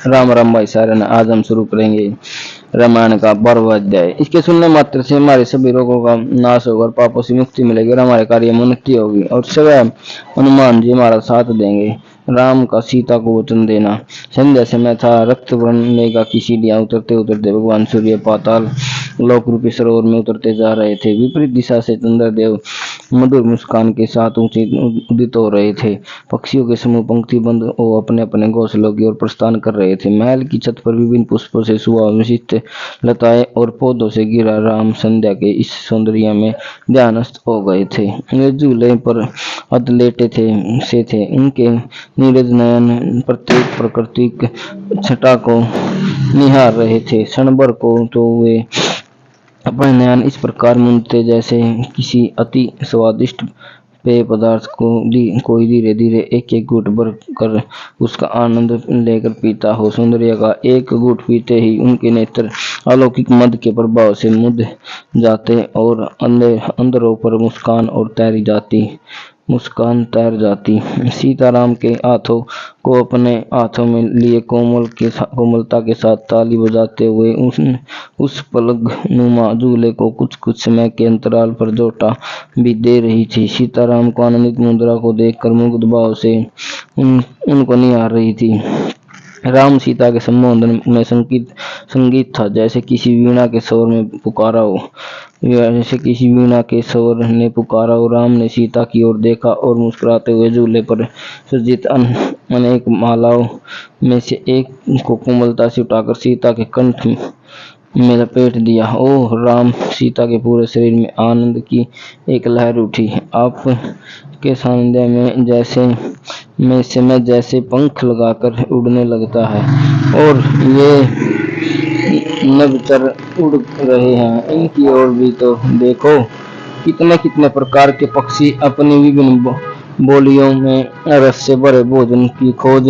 राम राम भाई सारे ने आज हम शुरू करेंगे रामायण का 12वां अध्याय। इसके सुनने मात्र से हमारे सभी रोगों का नाश होगा और पापों से मुक्ति मिलेगी और हमारे कार्य में उन्नति होगी और स्वयं हनुमान जी हमारा साथ देंगे। राम का सीता को वचन देना। संध्या समय था, रक्त वर्ण मेघा की सीढ़ियां उतरते उतरते भगवान सूर्य पाताल लोक रूपी सरोवर में उतरते जा रहे थे। विपरीत दिशा से चंद्रदेव मधुर मुस्कान के साथ ऊंचे उदित हो रहे थे। पक्षियों के समूह पंक्तिबद्ध वो अपने अपने घोंसलों की ओर प्रस्थान कर रहे थे। महल की छत पर विभिन्न पुष्पों से सुवासित लताएं और पौधों से घिरा राम संध्या के इस सौंदर्य में ध्यानस्थ हो गए थे। वे झूले पर अधलेटे थे। उनके नीरज नयन प्रत्येक प्राकृतिक छटा को निहार रहे थे। क्षण भर को तो वे अपने नयन इस प्रकार मूंदते जैसे किसी अति स्वादिष्ट पेय पदार्थ को कोई धीरे धीरे एक एक घूंट भर कर उसका आनंद लेकर पीता हो। सौंदर्य का एक घूंट पीते ही उनके नेत्र अलौकिक मद के प्रभाव से मुद जाते और अंदरों पर मुस्कान तैर जाती। सीताराम के हाथों को अपने हाथों में लिए कोमलता के साथ ताली बजाते हुए उस पलक नुमा झूले को कुछ कुछ समय के अंतराल पर जोटा भी दे रही थी। सीताराम को आनंदित मुद्रा को देखकर मुग्ध भाव से उनको निहार रही थी। राम सीता के संबोधन में संगीत था, जैसे किसी वीणा के स्वर ने पुकारा हो। राम ने सीता की ओर देखा और मुस्कुराते हुए झूले पर सज्जित अनेक मालाओं में से एक को कोमलता से उठाकर सीता के कंठ में लपेट दिया। ओह राम! सीता के पूरे शरीर में आनंद की एक लहर उठी। आपके सानिध्य में मैं जैसे पंख लगाकर उड़ने लगता है और ये नभचर उड़ रहे हैं। इनकी ओर भी तो देखो, कितने कितने प्रकार के पक्षी अपनी विभिन्न बोलियों में रस से भरे भोजन की खोज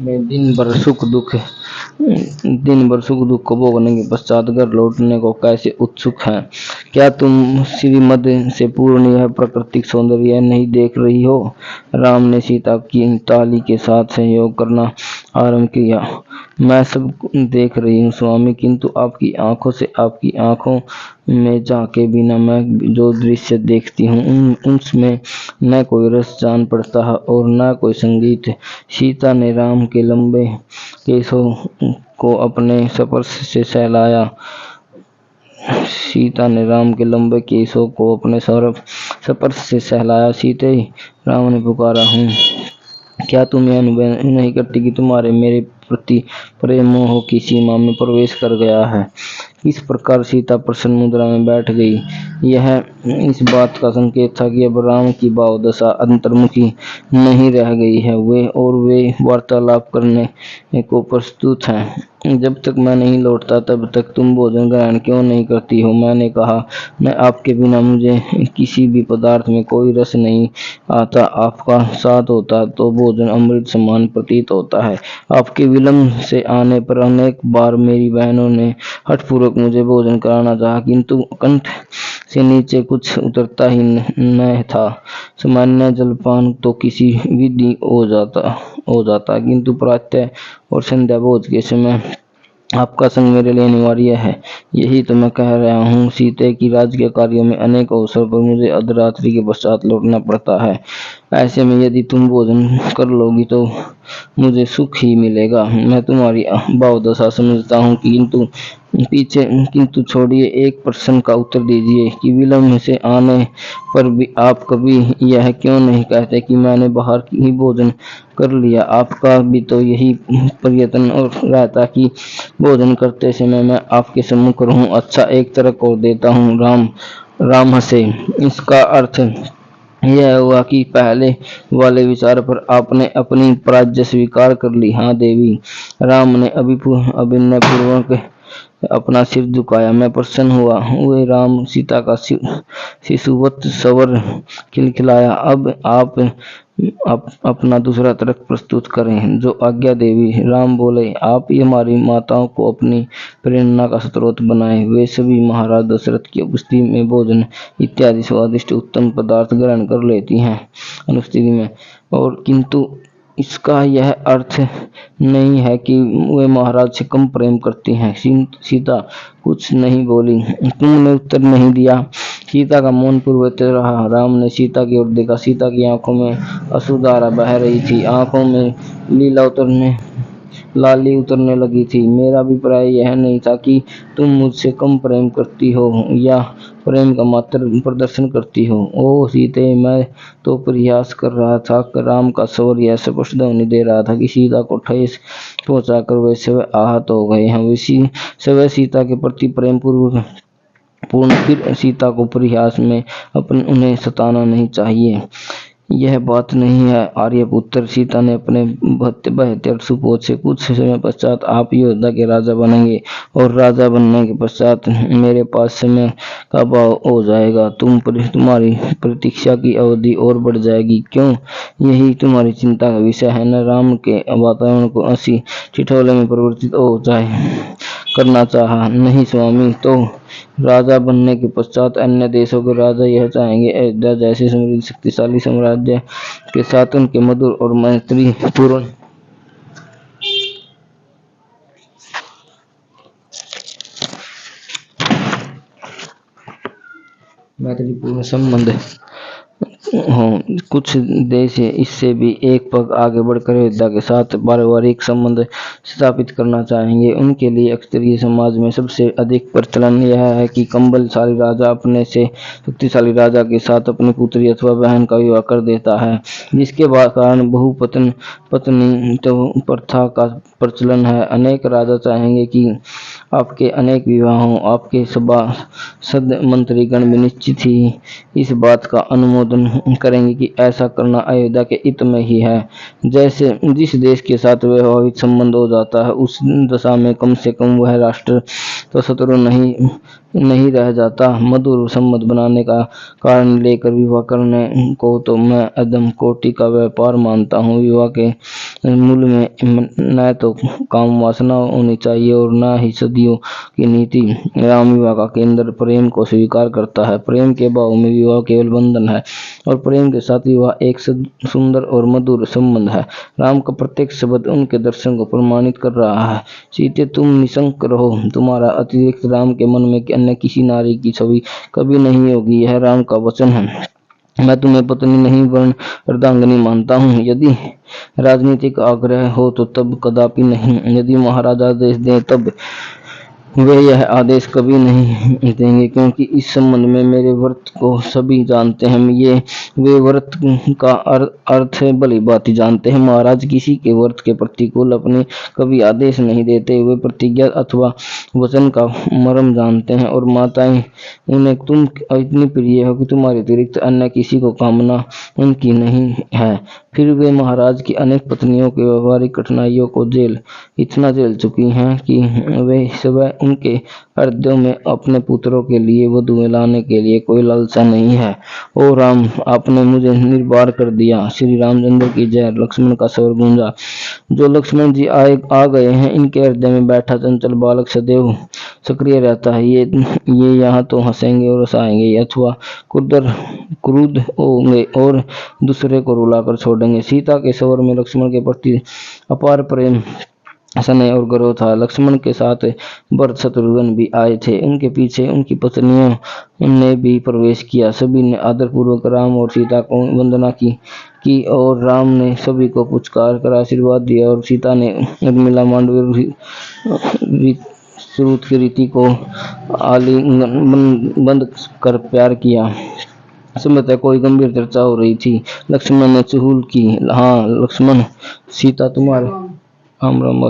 में दिन भर सुख दुख को भोगने के पश्चात घर लौटने को कैसे उत्सुक हैं। क्या तुम श्रीमद से पूर्ण यह प्राकृतिक सौंदर्य नहीं देख रही हो? राम ने सीता की ताली के साथ सहयोग करना आरंभ किया। मैं सब देख रही हूँ स्वामी, किंतु आपकी आंखों में झांके बिना मैं जो दृश्य देखती हूँ उसमें न कोई रस जान पड़ता है और न कोई संगीत। सीता ने राम के लंबे केशों को अपने स्पर्श से सहलाया। सीते, राम ने पुकारा, हूँ। क्या तुम यह अनुभव नहीं करती कि तुम्हारे मेरे प्रति प्रेम मोह की सीमा में प्रवेश कर गया है? इस प्रकार सीता प्रसन्न मुद्रा में बैठ गई। यह इस बात का संकेत था कि अब राम की भावदशा अंतर्मुखी नहीं रह गई है। वे वार्तालाप करने को प्रस्तुत हैं। जब तक मैं नहीं लौटता तब तक तुम भोजन ग्रहण क्यों नहीं करती हो? मैंने कहा, मैं आपके बिना मुझे किसी भी पदार्थ में कोई रस नहीं आता। आपका साथ होता तो भोजन अमृत समान प्रतीत होता है। आपके विलंब से आने पर अनेक बार मेरी बहनों ने हठपूर्वक मुझे भोजन कराना चाहा, किंतु कंठ से नीचे कुछ उतरता ही न था। सामान्य जलपान तो किसी विधि हो जाता, किंतु प्रातः और संध्या भोज के समय आपका संग मेरे लिए अनिवार्य है। यही तो मैं कह रहा हूँ। सीते की राजकीय कार्यों में अनेक अवसर पर मुझे अर्धरात्रि के पश्चात लौटना पड़ता है। ऐसे में यदि तुम भोजन कर लोगी तो मुझे सुख ही मिलेगा। मैं तुम्हारी भावदशा समझता हूँ, किंतु छोड़िए, एक प्रश्न का उत्तर दीजिए कि विलंब से आने पर भी आप कभी यह क्यों नहीं कहते कि मैंने बाहर ही भोजन कर लिया? आपका भी तो यही प्रयत्न और रहता कि भोजन करते समय मैं आपके सम्मुख रहूं। अच्छा, एक तर्क और देता हूँ। राम हंसे। इसका अर्थ यह हुआ कि पहले वाले विचार पर आपने अपनी पराजय स्वीकार कर ली। हाँ देवी, राम ने अभिनयपूर्वक अपना सिर झुकाया। मैं प्रसन्न हुए राम सीता का शिशुवत स्वर खिलखिलाया। अब आप अपना दूसरा तर्क प्रस्तुत करें, जो आज्ञा देवी। राम बोले, आप ही हमारी माताओं को अपनी प्रेरणा का स्रोत बनाए। वे सभी महाराज दशरथ की उपस्थिति में भोजन इत्यादि स्वादिष्ट उत्तम पदार्थ ग्रहण कर लेती हैं अनुस्थिति में, और किंतु इसका यह अर्थ नहीं है कि वे महाराज से कम प्रेम करती हैं। सीता कुछ नहीं बोली। तुमने उत्तर नहीं दिया। सीता का मौन पूर्ववत रहा। राम ने सीता की ओर देखा। सीता की आंखों में अश्रुधारा बह रही थी, आंखों में लाली उतरने लगी थी। मेरा अभिप्राय यह नहीं था कि तुम मुझसे कम प्रेम करती हो या प्रेम का मात्र प्रदर्शन करती हो। ओ सीते, मैं तो प्रयास कर रहा था। राम का स्वर यह स्पष्ट ध्वनि दे रहा था कि सीता को ठेस पहुंचाकर वे स्वयं आहत हो गए हैं। वे स्वयं सीता के प्रति प्रेम पूर्ण। फिर सीता को प्रयास में उन्हें सताना नहीं चाहिए। यह बात नहीं है आर्यपुत्र। सीता ने अपने 72 सुपुत्र से कुछ समय पश्चात आप अयोध्या के राजा बनेंगे, और राजा बनने के पश्चात मेरे पास समय का अभाव हो जाएगा। तुम्हारी प्रतीक्षा की अवधि और बढ़ जाएगी। क्यों? यही तुम्हारी चिंता का विषय है न? राम के वातावरण को ऐसी ठिठोले में परिवर्तित हो जाए करना चाहा? नहीं स्वामी। तो राजा बनने के पश्चात अन्य देशों के राजा यह चाहेंगे, अयोध्या जैसे समृद्ध शक्तिशाली साम्राज्य के साथ उनके मधुर और मैत्रीपूर्ण संबंध हों। कुछ देश इससे भी एक पग आगे बढ़कर अयोध्या के साथ पारिवारिक संबंध स्थापित करना चाहेंगे। उनके लिए क्षत्रिय समाज में सबसे अधिक प्रचलन यह है कि कंबलशाली राजा अपने से शक्तिशाली राजा के साथ अपनी पुत्री अथवा बहन का विवाह कर देता है, जिसके कारण पत्नी तो प्रथा का प्रचलन है। अनेक राजा चाहेंगे कि आपके अनेक विवाह हों। आपके सभासद मंत्रीगण भी निश्चित ही इस बात का अनुमोदन करेंगे कि ऐसा करना अयोध्या के हित में ही है। जिस देश के साथ वैवाहिक संबंध हो जाता है, उस दशा में कम से कम वह राष्ट्र तो शत्रु नहीं रह जाता। मधुर संबंध बनाने का कारण लेकर विवाह करने को तो मैं अधम कोटि का व्यापार मानता हूँ। विवाह के मूल में न तो काम वासना होनी चाहिए और न ही सदियों की नीति। राम विवाह का केंद्र प्रेम को स्वीकार करता है। प्रेम के भाव में विवाह केवल बंधन है, और प्रेम के साथ विवाह एक सुंदर और मधुर संबंध है। राम का प्रत्येक शब्द उनके दर्शन को प्रमाणित कर रहा है। सीते, तुम निशंक रहो। तुम्हारा अतिरिक्त राम के मन में अन्य किसी नारी की छवि कभी नहीं होगी। यह राम का वचन है। मैं तुम्हें पत्नी नहीं वरन अर्धांगिनी मानता हूँ। यदि राजनीतिक आग्रह हो तो तब कदापि नहीं। यदि महाराज आदेश दें तब वे यह आदेश कभी नहीं देंगे, क्योंकि इस संबंध में मेरे व्रत को सभी जानते हैं। वे व्रत का अर्थ भली भांति जानते हैं। महाराज किसी के व्रत के प्रतिकूल अपने कभी आदेश नहीं देते। वे प्रतिज्ञा अथवा वचन का मर्म जानते हैं, और माताएं उन्हें तुम इतनी प्रिय हो कि तुम्हारे अतिरिक्त अन्य किसी को कामना उनकी नहीं है। फिर वे महाराज की अनेक पत्नियों के व्यवहारिक कठिनाइयों को इतना झेल चुकी हैं कि वे स्वयं उनके हृदयों में अपने पुत्रों के लिए वधुएं लाने के लिए कोई लालसा नहीं है। ओ राम, आपने मुझे निर्भर कर दिया। श्री रामचंद्र की जय। लक्ष्मण का स्वर गूंजा। जो लक्ष्मण जी आ गए हैं, इनके हृदय में बैठा चंचल बालक सदैव सक्रिय रहता है। ये यहाँ तो हंसेंगे और हंसाएंगे, अथवा क्रुद्ध होंगे और दूसरे को रुलाकर छोड़ेंगे। सीता के स्वर में लक्ष्मण के प्रति अपार प्रेम, स्नेह और गर्व था। लक्ष्मण के साथ भरत शत्रुघ्न भी आए थे। उनके पीछे उनकी पत्नियों ने भी प्रवेश किया। सभी ने आदरपूर्वक राम और सीता को वंदना की और राम ने सभी को पुचकार कर आशीर्वाद दिया, और सीता ने उर्मिला मांडवी श्रुत की रीति को आलिंगन बंद कर प्यार किया। संभवतः कोई गंभीर चर्चा हो रही थी। लक्ष्मण ने चुहल की। हाँ लक्ष्मण, सीता तुम्हारे। राम राम।